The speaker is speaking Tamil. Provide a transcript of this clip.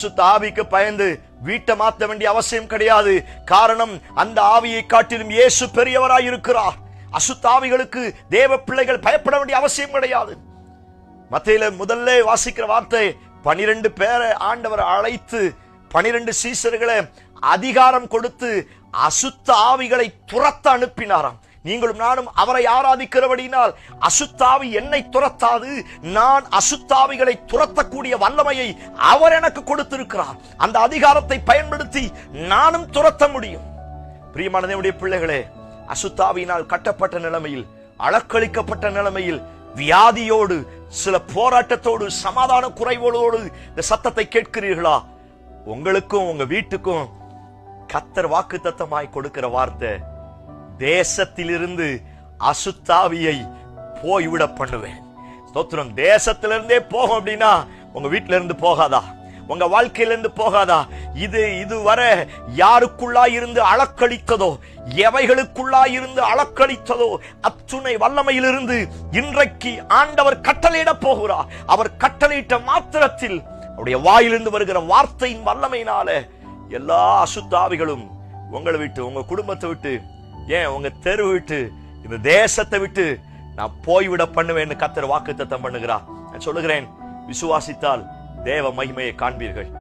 அசுத்த ஆவிக்கு பயந்து வீட்டை மாற்ற வேண்டிய அவசியம் கிடையாது. காரணம், அந்த ஆவியை காட்டிலும் இயேசு பெரியவராய் இருக்கிறார். அசுத்த ஆவிகளுக்கு தேவ பிள்ளைகள் பயப்பட வேண்டிய அவசியம் கிடையாது. மத்தேயுல முதல்ல வாசிக்கிற வார்த்தை, 12 பேரை ஆண்டவர் அழைத்து 12 சீசர்களை அதிகாரம் கொடுத்து அசுத்த ஆவிகளை துரத்த அனுப்பினாராம். நீங்களும் நானும் அவரை ஆராதிக்கிறபடினால் அசுத்தாவி என்னை துரத்தாது, நான் அசுத்தாவிகளை துரத்தக்கூடிய வல்லமையை அவர் எனக்கு கொடுத்திருக்கிறார். அந்த அதிகாரத்தை பயன்படுத்தி நானும் துரத்த முடியும். பிரியமான தேவனுடைய பிள்ளைகளே, அசுத்தாவியினால் கட்டப்பட்ட நிலைமையில், அளக்களிக்கப்பட்ட நிலைமையில், வியாதியோடு, சில போராட்டத்தோடு, சமாதான குறைவோடு இந்த சத்தத்தை கேட்கிறீர்களா? உங்களுக்கும் உங்க வீட்டுக்கும் கர்த்தர் வாக்குத்தத்தமாய் கொடுக்கிற வார்த்தை, தேசத்திலிருந்து அசுத்தாவியை போய்விட பண்ணுவேன். ஸ்தோத்திரம். தேசத்திலிருந்தே போகும் அப்படின்னா உங்க வீட்டில இருந்து போகாதா? உங்க வாழ்க்கையிலிருந்து போகாதா? இதுவரை யாருக்குள்ளாய் இருந்து அளக்களித்ததோ, எவைகளுக்குள்ளாய் இருந்து அளக்களித்ததோ அத்துணை வல்லமையிலிருந்து இன்றைக்கு ஆண்டவர் கட்டளையிட போகிறார். அவர் கட்டளையிட்ட மாத்திரத்தில் அவருடைய வாயிலிருந்து வருகிற வார்த்தையின் வல்லமையினால எல்லா அசுத்தாவிகளும் உங்களை விட்டு, உங்க குடும்பத்தை விட்டு, ஏன் உங்க தெரு விட்டு, இந்த தேசத்தை விட்டு நான் போய்விட பண்ணுவேன் கர்த்தர் வாக்குத்தத்தம் பண்ணுகிறார். நான் சொல்லுகிறேன், விசுவாசித்தால் தேவ மகிமையை காண்பீர்கள்.